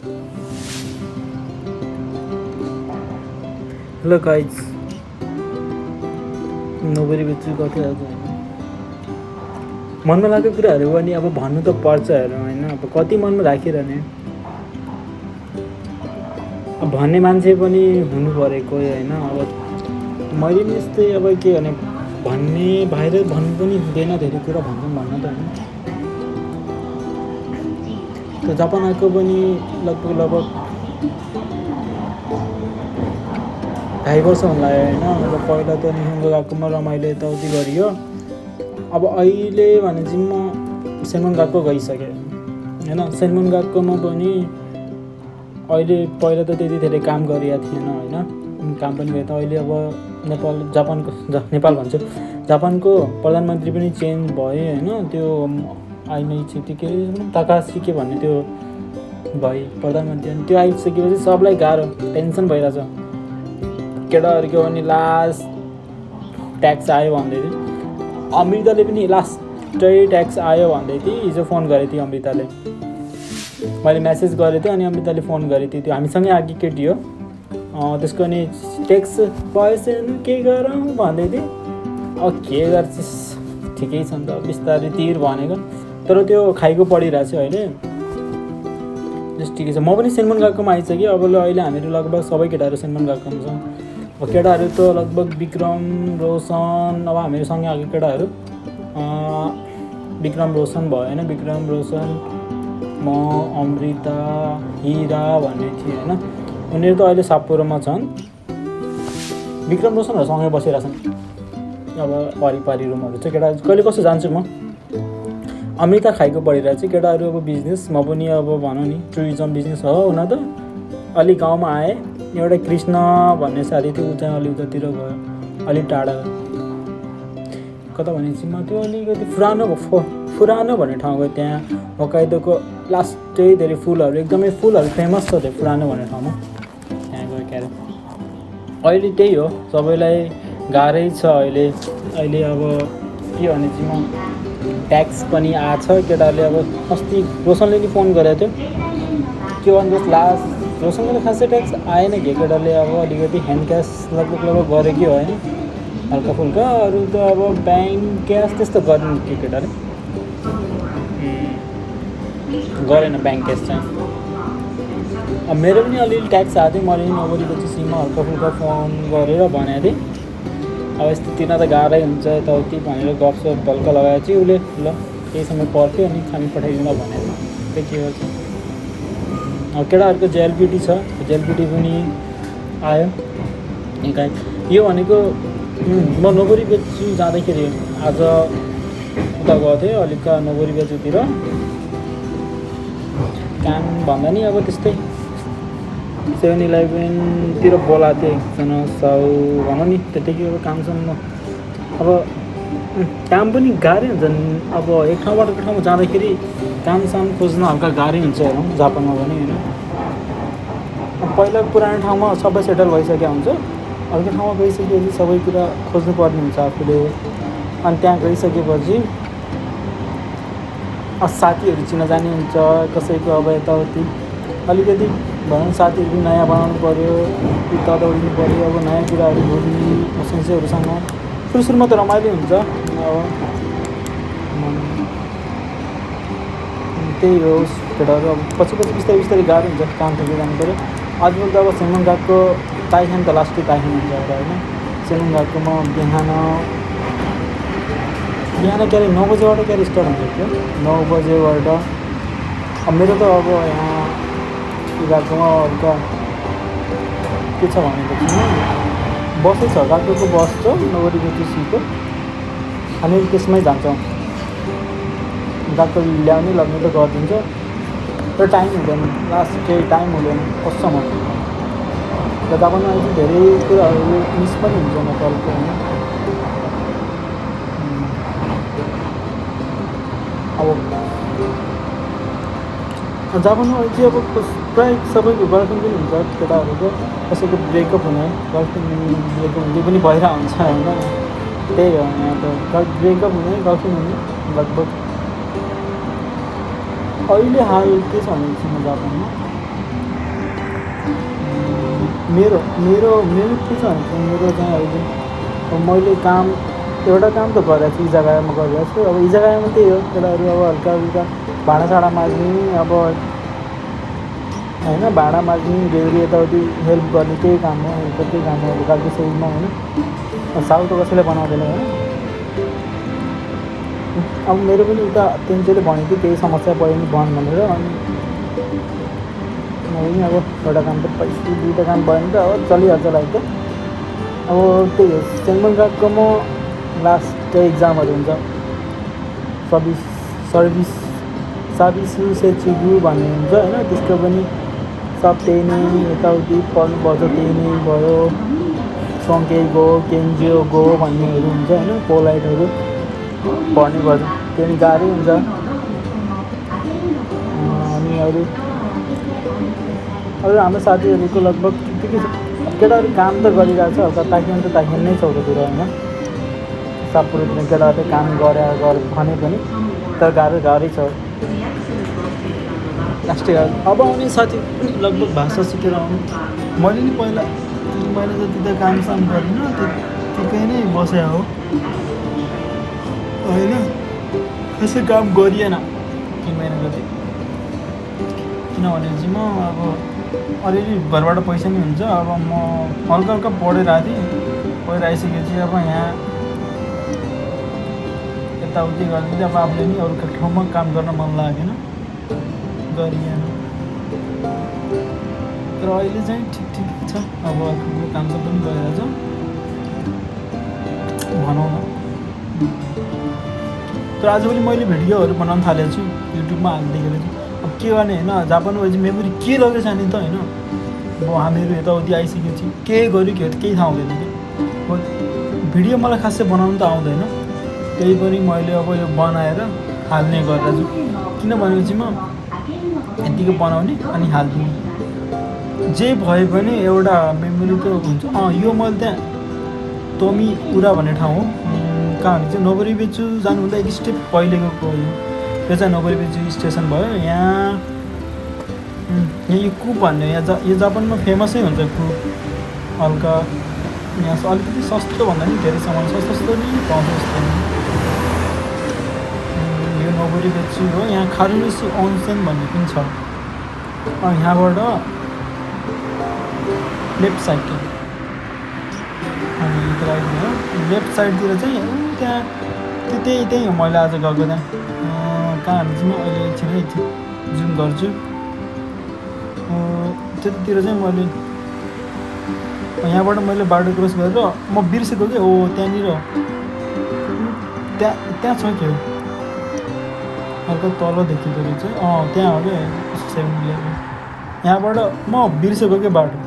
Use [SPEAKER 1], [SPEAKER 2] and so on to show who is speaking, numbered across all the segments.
[SPEAKER 1] Hello guys, नोबरी बेच्छु कति आज मनमा लागेको कुराहरू पनि अब भन्नु त पर्छ हेरौँ होइन। अब कति मनमा राखिरहने, अब भन्ने मान्छे पनि हुनु परेको होइन। अब मैले पनि यस्तै अब के भने भन्ने बाहिर भन्नु पनि हुँदैन, धेरै कुरा भन्छौँ भन्न त होइन। त जापान आएको पनि लगभग 2.5 वर्ष हुन लाग्यो होइन। अब पहिला त निहुँगो गएकोमा रमाइलो यताउति गरियो। अब अहिले भने चाहिँ म सेन्मन गएको गइसकेँ होइन। सेन्मन गएकोमा पनि अहिले पहिला त त्यति धेरै काम गरिएको थिएन होइन, काम पनि गएको थियो। अहिले अब नेपाल भन्छु, जापानको प्रधानमन्त्री पनि चेन्ज भयो होइन। त्यो आइनै के अरे तकासी के भन्ने त्यो भयो प्रधानमन्त्री, अनि त्यो आइसकेपछि सबलाई गाह्रो टेन्सन भइरहेछ। केटाहरूको पनि लास्ट ट्याक्स आयो भन्दै थियो, अमृताले पनि लास्टै ट्याक्स आयो भन्दै थियो। हिजो फोन गरेको थियो अमृताले, मैले मेसेज गरेको थिएँ अनि अमृताले फोन गरेको थियो। त्यो हामीसँगै आएको केटी हो, त्यसको नि ट्याक्स पैसा के गरौँ भन्दै थियो। अब के गर्छस्, ठिकै छ नि त, बिस्तारै तिर भनेको। तर त्यो खाइको पढिरहेको छ अहिले, जस्ट ठिकै छ। म पनि सेन्मन गएकोमा आइसक्यो। अब अहिले हामीहरू लगभग सबै केटाहरू सेन्मन गएकोमा छौँ। अब केटाहरू त लगभग विक्रम रोशन, अब हामीहरूसँगै आएको केटाहरू विक्रम रोशन भयो होइन। विक्रम रोशन, म, अमृता, हिरा भन्ने थिएँ होइन। उनीहरू त अहिले साप्पोरोमा छन्। विक्रम रोशनहरूसँगै बसिरहेछन्। अब पारी रुमहरू चाहिँ केटा कहिले कसो जान्छु म। अमृता खाइको पढिरहेको चाहिँ केटाहरू अब बिजनेस, म पनि अब भनौँ नि टुरिज्म बिजनेस हो हुन त। अलिक गाउँमा आएँ, एउटा कृष्ण भन्ने साथी थियो, ऊ चाहिँ अलि उतातिर गयो, अलिक टाढा कता भनेपछि म त्यो अलिकति फुरानो भन्ने ठाउँ गयो। त्यहाँ होक्काइदोको लास्टै धेरै फुलहरू, एकदमै फुलहरू फेमस छ त्यो फुरानो भन्ने ठाउँमा, त्यहाँ गयो क्यारे। अहिले त्यही हो, सबैलाई गाह्रै छ अहिले। अब के भने चाहिँ म ट्याक्स पनि आएछ केटाहरूले। अब अस्ति रोशनले नि फोन गरेको थियो, के भन्नुहोस् लास्ट रोशनको त खासै ट्याक्स आएन कि केटाले अब अलिकति ह्यान्ड क्यास लगभग गरे कि होइन, हल्का फुल्का। अरू त अब ब्याङ्क क्यास त्यस्तो गरेन कि केटाले, गरेन ब्याङ्क क्यास चाहिँ। अब मेरो पनि अलिअलि ट्याक्स आएको थियो, मैले पनि नगरेपछि सीमा हल्का फुल्का फोन गरेर भनेको थिएँ। अब यस्तो तिर्न त गाह्रै हुन्छ यताउति भनेर गफसप हल्का लगाएको चाहिँ उसले ल केही समय पर्ख्यो अनि खाना पठाइदिनु भनेको त्यही के गर्छ। अब केटाहरूको जेएलपिटी छ, जेएलपिटी पनि आयो एकाएक। यो भनेको म नोबरी बेच्छु जाँदाखेरि आज उता गएको थिएँ अलिक नोबरी बेच्नुतिर काम भन्दा नि अब त्यस्तै 7-11तिर बोलाएको थियो एकजना साउ भनौँ नि त्यतिकै। अब कामसम्म अब काम पनि गाह्रै हुन्छ नि। अब एक ठाउँबाट अर्को ठाउँमा जाँदाखेरि कामसाम खोज्न हल्का गाह्रै हुन्छ हेरौँ जापानमा पनि होइन। अब पहिला पुरानो ठाउँमा सबै सेटल भइसकेको हुन्छ, अर्को ठाउँमा गइसकेपछि सबै कुरा खोज्नुपर्ने हुन्छ आफूले। अनि त्यहाँ गइसकेपछि साथीहरू चिनाजानी हुन्छ कसैको, अब यताउति अलिकति भनौँ साथीहरू पनि नयाँ बनाउनु पऱ्यो, उता दौडिनु पऱ्यो। अब नयाँ कुराहरू घुर्ने सन्चेहरूसँग सुरुमा त रमाइलो हुन्छ। अब त्यही हो केटाहरू, अब पछि बिस्तारै गाह्रो हुन्छ, काम थपेर जानु पऱ्यो। आजकल त अब सेन्मन गएको ताइखान त लास्टै ताइखान हुन्छ एउटा होइन। सेन्मन गएकोमा बिहान के अरे 9 बजेबाट क्या अरे स्टार्ट हुन्छ त्यो 9 बजेबाट। अब मेरो त अब यहाँ गएकोमा हल्का के छ भनेदेखि बसै छ, गएकोको बस छ नोबरी बेच्चुको, हामी त्यसमै जान्छौँ। गएको ल्याउने लग्ने त गरिदिन्छ, तर टाइम हुँदैन, लास्ट केही टाइम हुँदैन कसम। र जापानमा चाहिँ धेरै कुराहरू मिस पनि हुन्छ नेपालको होइन। अब जापानमा चाहिँ अब प्रायः सबैको गर्लफ्रेन्ड पनि हुन्छ केटाहरूको, कसैको ब्रेकअप हुने, गर्लफ्रेन्ड ब्रेकअप हुने पनि भइरहेको हुन्छ होइन। त्यही हो यहाँ त, ब्रेकअप हुने गर्लफ्रेन्ड हुने लगभग अहिले हाल के छ भनेपछि म जापानमा मेरो मेरो मेरो के छ भने मेरो चाहिँ अहिले अब मैले काम एउटा काम त गरेको छु, यी जग्गामा गरिरहेको छु। अब यी जग्गामा त्यही हो, केटाहरू अब हल्का हल्का भाँडासाँडा माझ्ने, अब होइन भाँडा माझ्ने, बेहुरी यताउति हेल्प गर्ने, त्यही काम हो। हेल्प त्यही काम हो अब गाउँको सेलमा होइन। साउ त कसैले बनाउँदैन होइन। अब मेरो पनि उता तेन्चेले भनेको थियो केही समस्या पऱ्यो भने भन् भनेर, अनि म पनि अब एउटा काम त पैसा दुईवटा काम भयो भने त अब चलिहाल्छ लाइफ त। अब त्यही हो, सेन्मन गएको म लास्ट इक्जामहरू हुन्छ, सर्भिस सेचिगु भन्ने हुन्छ होइन। त्यसको पनि सब त्यही नै, यताउति पढ्नुपर्छ, त्यही नै भयो। सङ्के गो केन्जियो गो भन्नेहरू हुन्छ होइन, पोलाइटहरू पढ्नै पर्छ, त्यो पनि गाह्रै हुन्छ। अनि अरू हाम्रो साथीहरूको लगभग के छ, केटाहरू काम त गरिरहेको छ, हल्का ताकिन त ताकिन नै छ उता कुरा होइन। सबकुरोतिर केटाहरूले काम गरे भने पनि तर गाह्रै छ लास्टै। अब आउने साथी पनि लगभग भाषा सिकेर आउनु। मैले नि पहिला 3 महिना जति त कामसाम गरिनँ, त्यतिकै नै बसे हो होइन। त्यसै काम गरिएन 3 महिना जति, किनभने चाहिँ म अब अलिअलि घरबाट पैसा नि हुन्छ। अब म हल्का हल्का पढेर आएको थिएँ, पढेर आइसकेपछि अब यहाँ यताउति गर्दै अब आफूले नि अरू ठाउँमा काम गर्न मन लागेन, गरिएन। तर अहिले चाहिँ ठिक छ, अब काम सब पनि गरिरहेछ भनौँ न। तर आजभोलि मैले भिडियोहरू बनाउन थालेको छु, युट्युबमा हालिदिएको छु। अब के गर्ने होइन, जापानमा गएपछि मेमोरी के लगेछ नि त होइन। अब हामीहरू यताउति आइसकेपछि के गर्यो के केही थाहा हुँदैन कि। भिडियो मलाई खासै बनाउनु त आउँदैन, त्यही पनि मैले अब यो बनाएर हाल्ने गरेर छु। किनभनेपछि म यतिको बनाउने अनि हालिदिने, जे भए पनि एउटा मेमोरी त हुन्छ। यो मैले त्यहाँ तोमी उरा भन्ने ठाउँ हो, कहाँ भने चाहिँ नोबोरीबेचु जानुभन्दा एक स्टेप पहिलेको यो चाहिँ नोबोरीबेचु स्टेसन भयो। यहाँ यो कुप भन्ने यो जापानमा फेमसै हुन्छ कुप। हल्का यहाँ अलिकति सस्तो भन्दा नि धेरै सामान सस्तो नै पाउँछ जस्तो। यो नोबोरीबेचु हो। यहाँ खारुमिसु ओन्सेन भन्ने पनि छ। यहाँबाट लेफ्ट साइड अनि लेफ्ट साइडतिर चाहिँ त्यहाँ त्यही हो। मैले आज गएको त्यहाँ कहाँ चाहिँ म अहिले एकछिनै जुम गर्छु। त्यतातिर चाहिँ मैले यहाँबाट मैले बाटो क्रस गरेर म बिर्सेको कि त्यहाँनिर त्यहाँ छ क्या हल्का तल देखिँदो रहेछ। त्यहाँ हो क्या 7-Eleven। यहाँबाट म बिर्सेको क्या बाटो,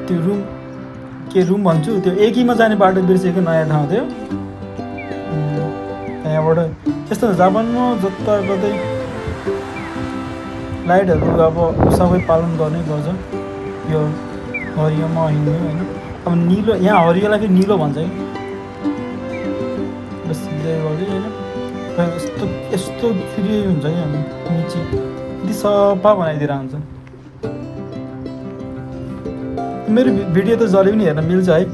[SPEAKER 1] त्यो रुम भन्छु, त्यो एकीमा जाने बाटो बिर्सेको, नयाँ ठाउँ थियो यहाँबाट। यस्तो जापानमा जताततै लाइटहरू अब सबै पालन गर्नै पर्छ। यो हरियोमा हिँड्नु होइन, अब निलो यहाँ हरियोलाई फेरि निलो भन्छ कि सिधै गर्दै होइन। यस्तो फेरि हुन्छ कि हामी मिची यति सफा बनाइदिएर हुन्छ। मेरो भिडियो त जसले पनि हेर्न मिल्छ है,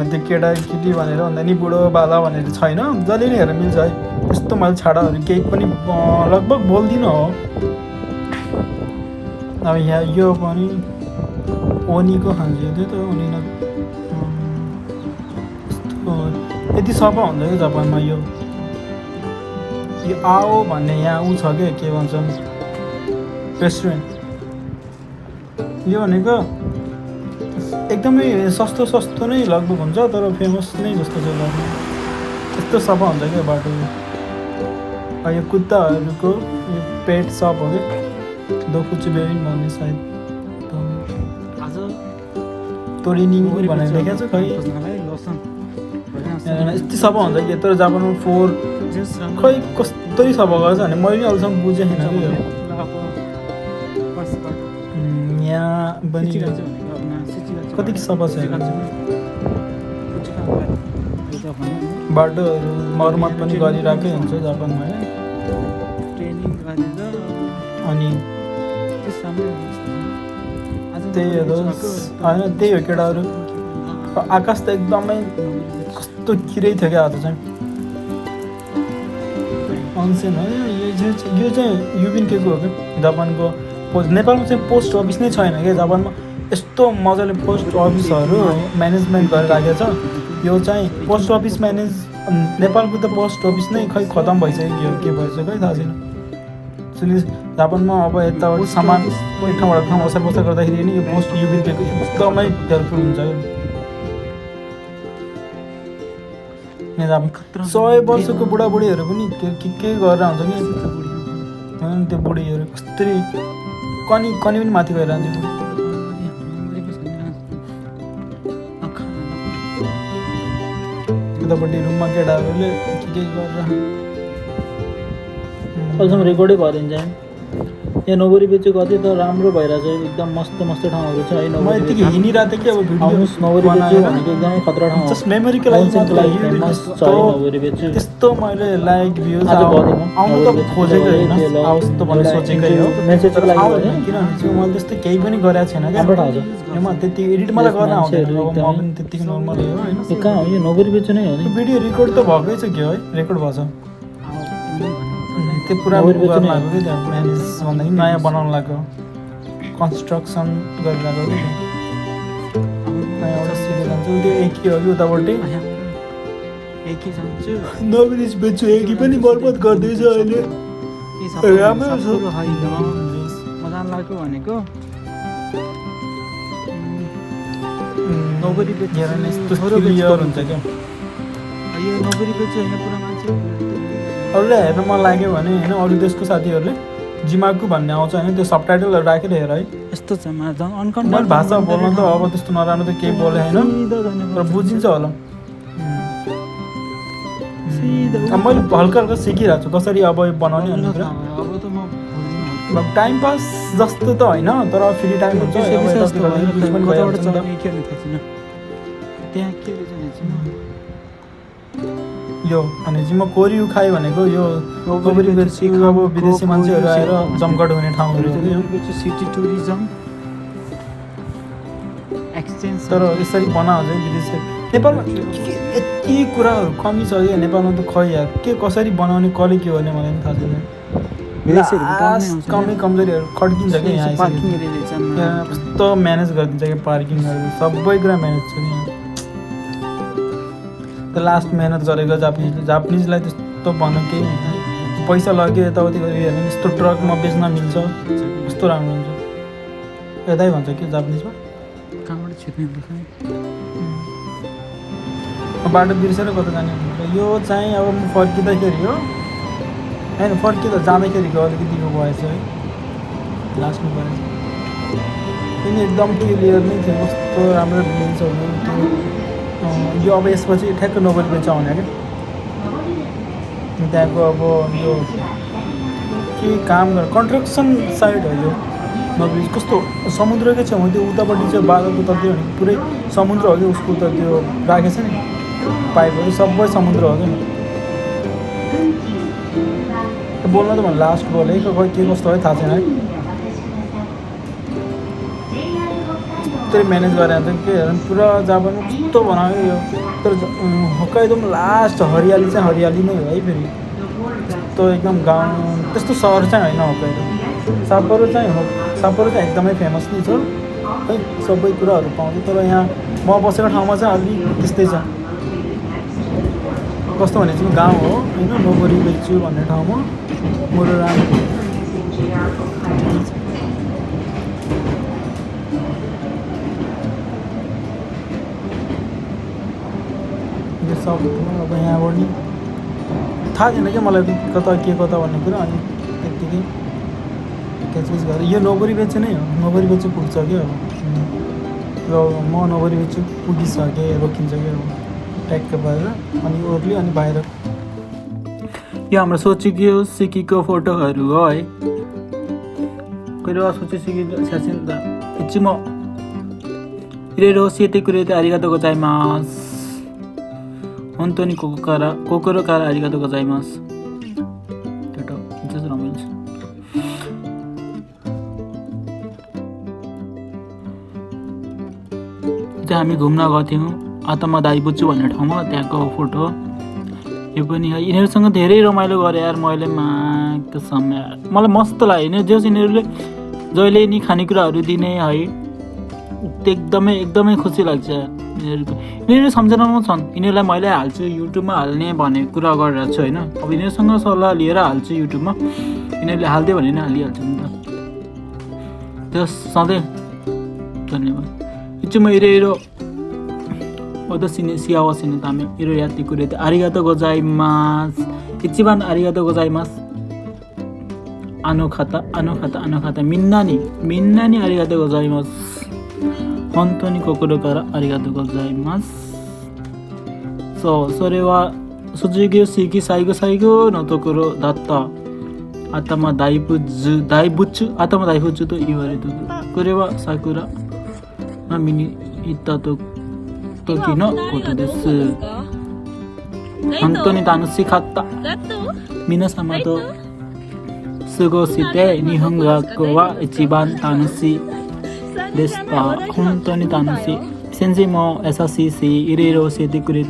[SPEAKER 1] त्यो केटी भनेर भन्दा नि बुढो बाला भनेर छैन, जसले नि हेर्न मिल्छ है। यस्तो मैले छाडाहरू केही पनि लगभग बोल्दिनँ हो। अब यहाँ यो पनि ओनीको खान्छु थियो त, ओनी न यति सफा हुन्छ क्या जापानमा। यो आओ भन्ने यहाँ ऊ छ क्या, के भन्छन् रेस्टुरेन्ट। यो भनेको एकदमै सस्तो नै लगभग हुन्छ, तर फेमस नै जस्तो छ लगभग। यस्तो सफा हुन्छ क्या बाटो। यो कुत्ताहरूको यो पेट सप हो क्या, दोकुचुबेरिन भन्ने सायद तोरिनिङ भनेर लेखेको छ खै। यति सफा हुन्छ कि। तर जापानमा खै कस्तो सफा गर्छ भने मैले नि अहिलेसम्म बुझेको छैन। यहाँ पनि कति सफा छ। बाटोहरू मर्मत पनि गरिरहेकै हुन्छ जापानमा होइन। अनि त्यही हो होइन, त्यही हो केटाहरू। आकाश त एकदमै कस्तो किरै थियो क्या आज चाहिँ अनसेन है। यो चाहिँ युबिन के को हो क्या जापानको पोस्ट। नेपालमा चाहिँ पोस्ट अफिस नै छैन क्या जापानमा, यस्तो मजाले पोस्ट अफिसहरू म्यानेजमेन्ट गरेर राखेको छ। यो चाहिँ पोस्ट अफिस नेपालको त पोस्ट अफिस नै खै खतम भइसक्यो के भएछ खै थाहा छैन। एक्चुली जापानमा अब यताबाट सामान एक ठाउँबाट ठाउँ असार बसार गर्दाखेरि नि यो पोस्ट युबिन पेको एकदमै हेल्पफुल हुन्छ क्या। यहाँ जापान 100 वर्षको बुढाबुढीहरू पनि के गरेर हुन्छ कि त्यो बुढीहरू कस्तरी कनी पनि माथि गएर जान्छ। उतापट्टि रुममा केटाहरूले के गरेर अहिलेसम्म रेकर्डै भइदिन्छ। यहाँ नोबरी बेच्यो कति त राम्रो भइरहेछ, एकदम मस्त मस्त ठाउँहरू छ है। म यतिकै हिँडिरहेको थिएँ कि अब आउनुहोस् नोबरी बेच्यो भनेको एकदमै खतरा ठाउँ हो। जस्ट मेमोरीको लागि फेमस छ नोबरी बेच्यो। त्यस्तो मैले लाइक भ्युज आउनु त खोजेको होइन, आओस् त भनेर सोचेकै हो। मेसेजको लागि किनभने चाहिँ मैले त्यस्तो केही पनि गरेको छैन क्या। राम्रो ठाउँ छ यसमा, त्यति एडिट मलाई गर्न आउँदैन। अब म पनि त्यतिकै नर्मल हो होइन। कहाँ हो यो नोबरी बेच्यो नै हो नि। भिडियो रेकर्ड त भएकै छ क्या है, रेकर्ड भएको छ त्यो पुरा गर्न लाग्यो कि त्यहाँ म्यानेज भन्दाखेरि नयाँ बनाउनु लाग्यो, कन्स्ट्रक्सन गरिरहेको कि नयाँ एउटा सिधै जान्छु त्यो एकी हो कि उतापट्टि नोबरी बेच्छु। एकी पनि बर्बाद गर्दैछ अहिले। राम्रो छ मजा लाग्यो भनेको नोबरी बेच्यो यस्तो क्लियर हुन्छ क्या। यो नोबरी बेच्यो होइन पुरा मान्छे अरूलाई हेर्न मन लाग्यो भने होइन, अरू देशको साथीहरूले जिमाकु भन्ने आउँछ होइन, त्यो सबटाइटलहरू राखेर हेर है। यस्तो छ मैले भाषा बोल्न त अब त्यस्तो नराम्रो त केही बोले होइन, तर बुझिन्छ होला। मैले हल्का हल्का सिकिरहेको छु कसरी अब बनाउने भन्ने कुरा। अब टाइम पास जस्तो त होइन, तर फ्री टाइम हुन्छ यो भने चाहिँ म कोरियु खाएँ भनेको यो नोबरी बेच्यो। अब विदेशी मान्छेहरू आएर जमघट हुने ठाउँहरू हो सिटी टुरिज्म एक्सचेन्ज। तर यसरी बनाउँछ विदेशी नेपालमा यति कुराहरू कमी छ क्या नेपालमा त खै यार के कसरी बनाउने कसले के गर्ने मलाई पनि थाहा छैन। कमी कमजोरीहरू खड्किन्छ क्या यहाँ कस्तो म्यानेज गरिदिन्छ क्या पार्किङहरू सबै कुरा म्यानेज छ क्या। लास्ट मेहनत गरेको जापानिजलाई त्यस्तो भन्नु केही पैसा लग्यो यताउति गऱ्यो हेर्ने यस्तो ट्रकमा बेच्न मिल्छ कस्तो राम्रो हुन्छ यतै भन्छ कि जापानिजमा कहाँबाट छिर्ने बाटो बिर्सेर कता जाने भन्छ। यो चाहिँ अब म फर्किँदाखेरि हो होइन, फर्किँदा जाँदाखेरिको अलिकतिको भएछ है लास्टमा भएछ। पनि एकदम क्लियर नै थियो, कस्तो राम्रो भिडियोजहरू थियो। यो अब यसपछि ठ्याक्क नोबरी बेच्छ भने क्या त्यहाँको अब यो के काम गर कन्स्ट्रक्सन साइड हो यो नोबरी। कस्तो समुद्रकै छेउमा त्यो उतापट्टि चाहिँ बादलको तल्दै भनेको पुरै समुद्र हो कि उसको त त्यो राखेको छ नि पाइपहरू सबै समुद्र हो क्या। बोल्न त भने लास्ट बोल है खै के कस्तो है थाहा छैन है। म्यानेज गरेर हुन्छ के पुरा जापानमा कस्तो बनायो यो। तर होक्काइदोमा लास्ट हरियाली चाहिँ हरियाली नै हो है फेरि त्यस्तो एकदम गाउँ त्यस्तो सहर चाहिँ होइन होक्काइदो। साप्पोरो चाहिँ एकदमै फेमस नै छ है, सबै कुराहरू पाउँछ। तर यहाँ म बसेको ठाउँमा चाहिँ अलि त्यस्तै छ कस्तो भने चाहिँ गाउँ हो होइन, नोबरी बेच्छु भन्ने ठाउँमा मेरो राम्रो सब अब यहाँबाट नि थाहा छैन क्या मलाई कता के कता भन्ने कुरा। अनि त्यत्तिकै क्याचेस गरेँ यो नोबरी बेच्यो नै हो, नोबरी बेच्यो पुग्छ क्या अब। र म नोबरी बेच्छु पुगिसकेँ रोकिन्छ क्या अब ट्याक्क भएर अनि ओर्ली अनि बाहिर। यो हाम्रो सोचेको सिकेको फोटोहरू हो है। कहिले सोचे सिकेको साँच्चै त इच्ची म इरेरो सेते कुरेते आरिगातो गोजाइमास本当に心からありがとうございます。अस्ति हामी घुम्न गएको थियौँ आत्मा दाई बुच्चु भन्ने ठाउँमा, त्यहाँको फोटो यो पनि है। यिनीहरूसँग धेरै रमाइलो गरेँ यार मैले, माको समय मलाई मस्त लाग्यो। यिनीहरूले जहिले नि खानेकुराहरू दिने है, एकदमै एकदमै खुसी लाग्छ यिनीहरू सम्झनामा छन्। यिनीहरूलाई मैले हाल्छु युट्युबमा हाल्ने भन्ने कुरा गरेर छु होइन। अब यिनीहरूसँग सल्लाह लिएर हाल्छु युट्युबमा, यिनीहरूले हालिदियो भने नै हालिहाल्छु नि त। त्यो सधैँ धन्यवाद। इचुमा इरो私に幸せのためいろいろやってくれてありがとうございます。一番ありがとうございます。あの方みんなにありがとうございます。本当に心からありがとうございます。そう、それは卒業式最後のところだった。頭大仏と言われてる。これは桜が見に行った時のことです。本当に楽しかった。皆様と過ごして日本語学校は一番楽しいでした。本当に楽しい。先生も優しいし、いろいろ教えてくれて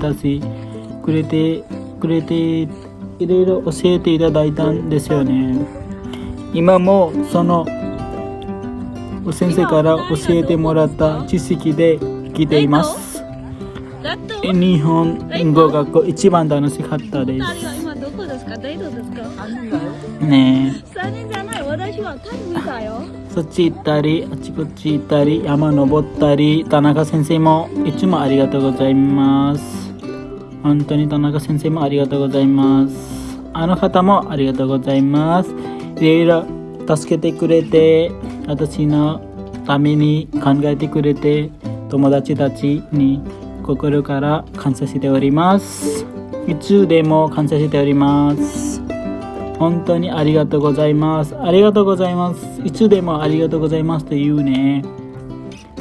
[SPEAKER 1] いろいろ教えていただいたんですよね。今もその先生から教えてもらった知識で生きています。日本語学校一番楽しかったです。
[SPEAKER 2] 今どこですか？デートですか？
[SPEAKER 1] ねえ。
[SPEAKER 2] 3人じゃない。私はタイ見たよ。
[SPEAKER 1] そっち行ったりあちこち行ったり山登ったり、田中先生もいつもありがとうございます。本当に田中先生もありがとうございます。あの方もありがとうございます。いろいろ助けてくれて、私のために考えてくれて、友達たちに心から感謝しております。いつでも感謝しております。本当にありがとうございます。ありがとうございます。いつでもありがとうございますって言うね。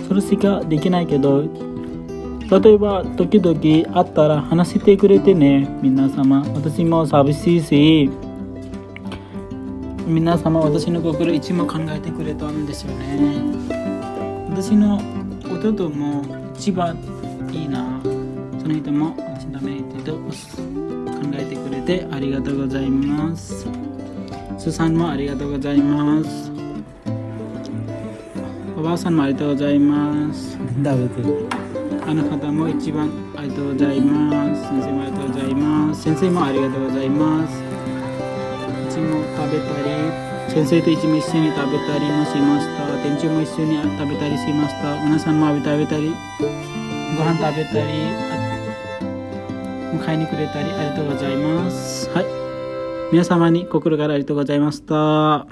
[SPEAKER 1] それしかできないけど、例えば時々会ったら話してくれてね、皆様。私も寂しいし、皆様私の心いつも考えてくれたんですよね。私の弟も一番いいな。その人も私のために考えてくれてありがとうございます。スさんもありがとうございます。おばあさんもありがとうございます。食べてる。あの方も一番ありがとうございます。先生もありがとうございます。先生もありがとうございます。いつも食べたり、先生といつも一緒に食べたりもしました。店長も一緒に食べたりしました。皆さんも食べたり、ご飯食べたり、買いにくれたりありがとうございます。はい。皆様に心からありがとうございました。